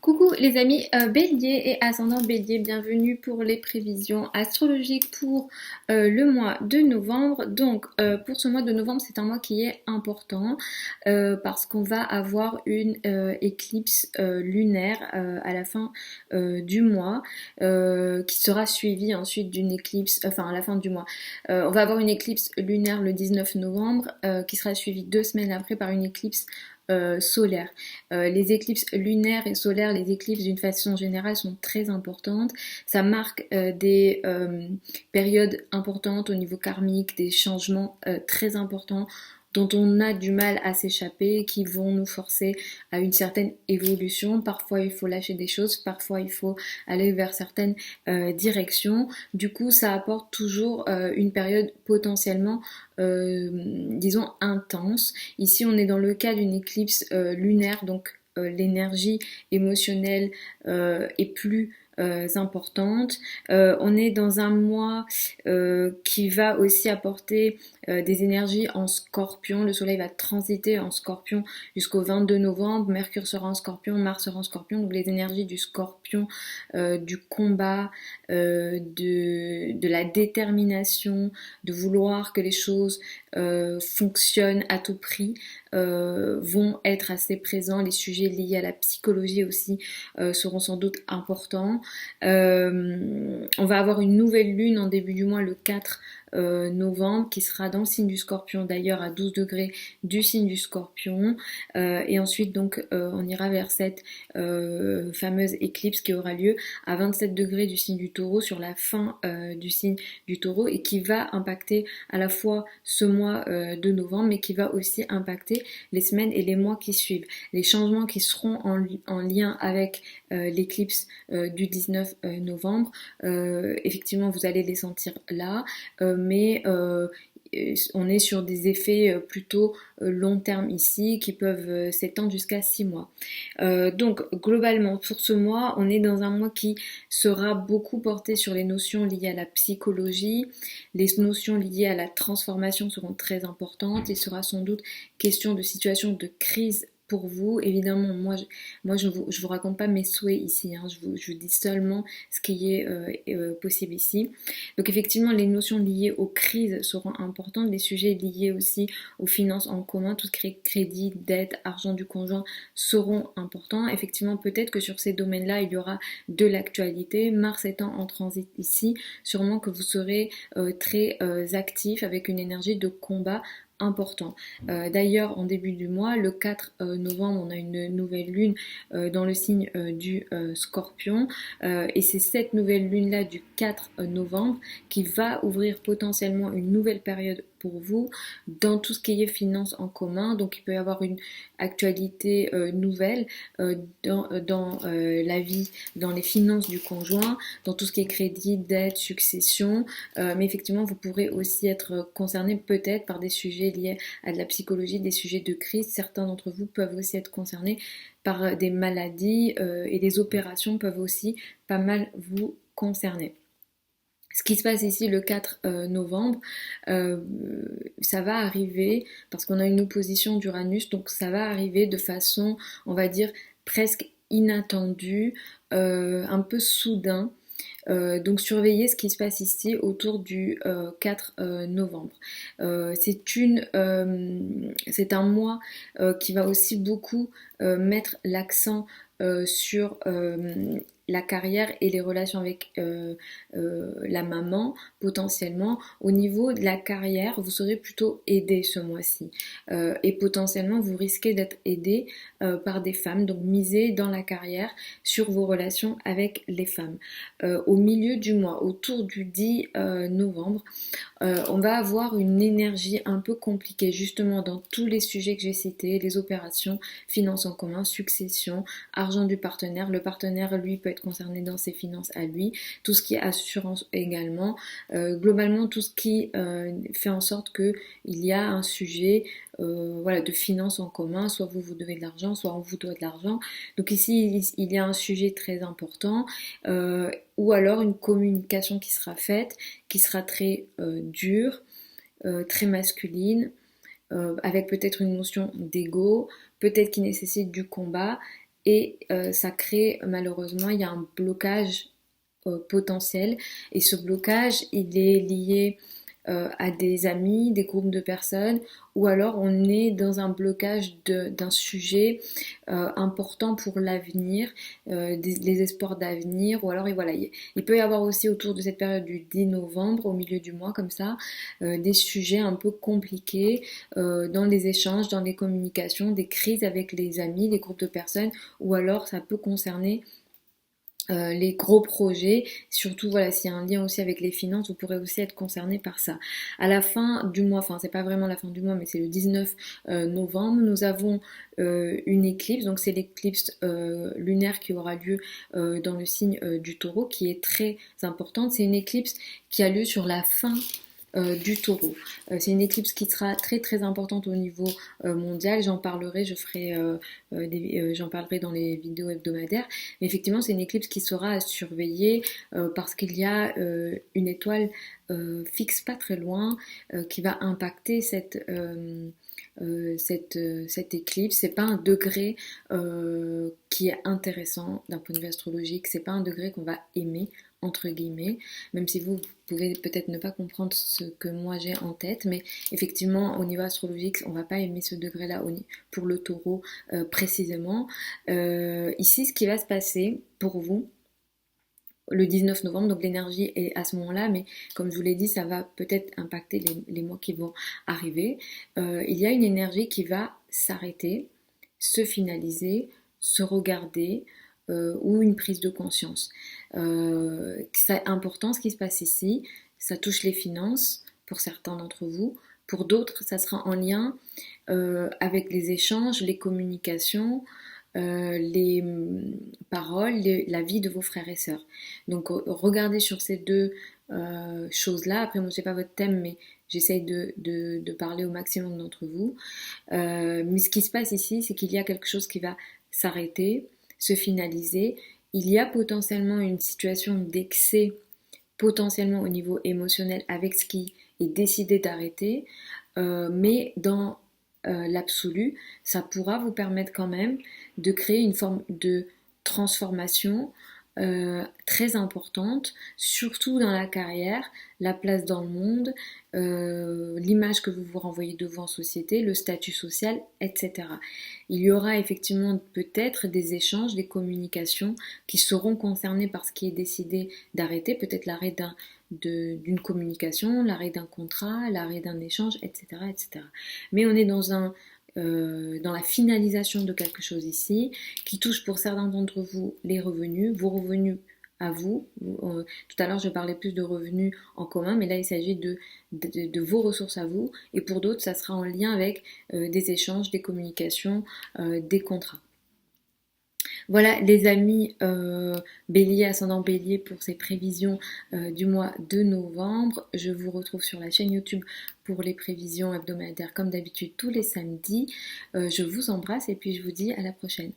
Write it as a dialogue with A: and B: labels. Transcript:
A: Coucou les amis, Bélier et ascendant Bélier, bienvenue pour les prévisions astrologiques pour le mois de novembre. Donc pour ce mois de novembre, c'est un mois qui est important parce qu'on va avoir une éclipse lunaire à la fin du mois qui sera suivie ensuite d'une éclipse, enfin à la fin du mois. On va avoir une éclipse lunaire le 19 novembre qui sera suivie 2 semaines après par une éclipse solaire. Les éclipses lunaires et solaires, les éclipses d'une façon générale sont très importantes. Ça marque des périodes importantes au niveau karmique, des changements très importants dont on a du mal à s'échapper, qui vont nous forcer à une certaine évolution. Parfois il faut lâcher des choses, parfois il faut aller vers certaines directions. Du coup ça apporte toujours une période potentiellement disons intense. Ici on est dans le cas d'une éclipse lunaire, donc l'énergie émotionnelle est plus importante. On est dans un mois qui va aussi apporter des énergies en scorpion. Le soleil va transiter en scorpion jusqu'au 22 novembre. Mercure sera en scorpion, Mars sera en scorpion. Donc les énergies du scorpion, du combat, de la détermination, de vouloir que les choses fonctionnent à tout prix, vont être assez présents. Les sujets liés à la psychologie aussi seront sans doute importants. On va avoir une nouvelle lune en début du mois, le 4 novembre, qui sera dans le signe du Scorpion, d'ailleurs à 12 degrés du signe du Scorpion. Et ensuite, donc, on ira vers cette fameuse éclipse qui aura lieu à 27 degrés du signe du Taureau, sur la fin du signe du Taureau, et qui va impacter à la fois ce mois de novembre, mais qui va aussi impacter les semaines et les mois qui suivent. Les changements qui seront en lien avec l'éclipse du 19 novembre, effectivement vous allez les sentir là, mais on est sur des effets plutôt long terme ici qui peuvent s'étendre jusqu'à 6 mois. Donc globalement pour ce mois, on est dans un mois qui sera beaucoup porté sur les notions liées à la psychologie. Les notions liées à la transformation seront très importantes. Il sera sans doute question de situations de crise pour vous. Évidemment, moi je vous raconte pas mes souhaits ici, hein. Je vous dis seulement ce qui est possible ici. Donc effectivement, les notions liées aux crises seront importantes, les sujets liés aussi aux finances en commun, tout ce qui est crédit, dette, argent du conjoint seront importants. Effectivement, peut-être que sur ces domaines-là, il y aura de l'actualité. Mars étant en transit ici, sûrement que vous serez très actif avec une énergie de combat important. D'ailleurs, en début du mois, le 4 novembre, on a une nouvelle lune dans le signe du Scorpion, et c'est cette nouvelle lune-là du 4 novembre qui va ouvrir potentiellement une nouvelle période pour vous dans tout ce qui est finances en commun. Donc il peut y avoir une actualité nouvelle dans la vie, dans les finances du conjoint, dans tout ce qui est crédit, dette, succession, mais effectivement vous pourrez aussi être concerné peut-être par des sujets liés à de la psychologie, des sujets de crise. Certains d'entre vous peuvent aussi être concernés par des maladies et des opérations peuvent aussi pas mal vous concerner. Ce qui se passe ici le 4 novembre, ça va arriver parce qu'on a une opposition d'Uranus, donc ça va arriver de façon, on va dire, presque inattendue, un peu soudain. Donc surveillez ce qui se passe ici autour du 4 novembre. C'est un mois qui va aussi beaucoup mettre l'accent sur la carrière et les relations avec la maman potentiellement. Au niveau de la carrière, vous serez plutôt aidé ce mois-ci et potentiellement vous risquez d'être aidé par des femmes, donc misez dans la carrière sur vos relations avec les femmes. Au milieu du mois, autour du 10 novembre, on va avoir une énergie un peu compliquée justement dans tous les sujets que j'ai cités, les opérations, finances en commun, succession, argent du partenaire. Le partenaire lui peut être concerné dans ses finances à lui, tout ce qui est assurance également, globalement tout ce qui fait en sorte qu'il y a un sujet voilà, de finances en commun, soit vous devez de l'argent, soit on vous doit de l'argent. Donc ici il y a un sujet très important, ou alors une communication qui sera faite, qui sera très dure, très masculine, avec peut-être une notion d'ego, peut-être qui nécessite du combat. et ça crée malheureusement, il y a un blocage potentiel et ce blocage il est lié à des amis, des groupes de personnes, ou alors on est dans un blocage d'un sujet important pour l'avenir, les espoirs d'avenir, ou alors et voilà, il peut y avoir aussi autour de cette période du 10 novembre, au milieu du mois comme ça, des sujets un peu compliqués dans les échanges, dans les communications, des crises avec les amis, les groupes de personnes, ou alors ça peut concerner les gros projets, surtout voilà s'il y a un lien aussi avec les finances, vous pourrez aussi être concerné par ça. À la fin du mois, enfin c'est pas vraiment la fin du mois, mais c'est le 19 novembre, nous avons une éclipse, donc c'est l'éclipse lunaire qui aura lieu dans le signe du Taureau, qui est très importante. C'est une éclipse qui a lieu sur la fin du Taureau. C'est une éclipse qui sera très très importante au niveau mondial. J'en parlerai, j'en parlerai dans les vidéos hebdomadaires. Mais effectivement, c'est une éclipse qui sera à surveiller parce qu'il y a une étoile fixe pas très loin qui va impacter cette éclipse. C'est pas un degré qui est intéressant d'un point de vue astrologique. C'est pas un degré qu'on va aimer entre guillemets, même si vous pouvez peut-être ne pas comprendre ce que moi j'ai en tête, mais effectivement au niveau astrologique on va pas aimer ce degré là pour le Taureau précisément. Ici ce qui va se passer pour vous le 19 novembre, donc l'énergie est à ce moment-là, mais comme je vous l'ai dit, ça va peut-être impacter les mois qui vont arriver. Il y a une énergie qui va s'arrêter, se finaliser, se regarder, ou une prise de conscience. C'est important ce qui se passe ici, ça touche les finances pour certains d'entre vous, pour d'autres ça sera en lien avec les échanges, les communications, les paroles, la vie de vos frères et sœurs. Donc regardez sur ces deux choses-là. Après moi je sais pas votre thème, mais j'essaye de parler au maximum d'entre vous. Mais ce qui se passe ici, c'est qu'il y a quelque chose qui va s'arrêter, se finaliser. Il y a potentiellement une situation d'excès, potentiellement au niveau émotionnel, avec ce qui est décidé d'arrêter, mais dans l'absolu, ça pourra vous permettre quand même de créer une forme de transformation très importante, surtout dans la carrière, la place dans le monde, l'image que vous vous renvoyez de vous en société, le statut social, etc. Il y aura effectivement peut-être des échanges, des communications qui seront concernées par ce qui est décidé d'arrêter, peut-être l'arrêt d'une communication, l'arrêt d'un contrat, l'arrêt d'un échange, etc., etc. Mais on est dans la finalisation de quelque chose ici, qui touche pour certains d'entre vous les revenus, vos revenus à vous. Tout à l'heure, je parlais plus de revenus en commun, mais là, il s'agit de vos ressources à vous. Et pour d'autres, ça sera en lien avec des échanges, des communications, des contrats. Voilà les amis bélier, ascendant bélier pour ces prévisions du mois de novembre. Je vous retrouve sur la chaîne YouTube pour les prévisions hebdomadaires comme d'habitude tous les samedis. Je vous embrasse et puis je vous dis à la prochaine.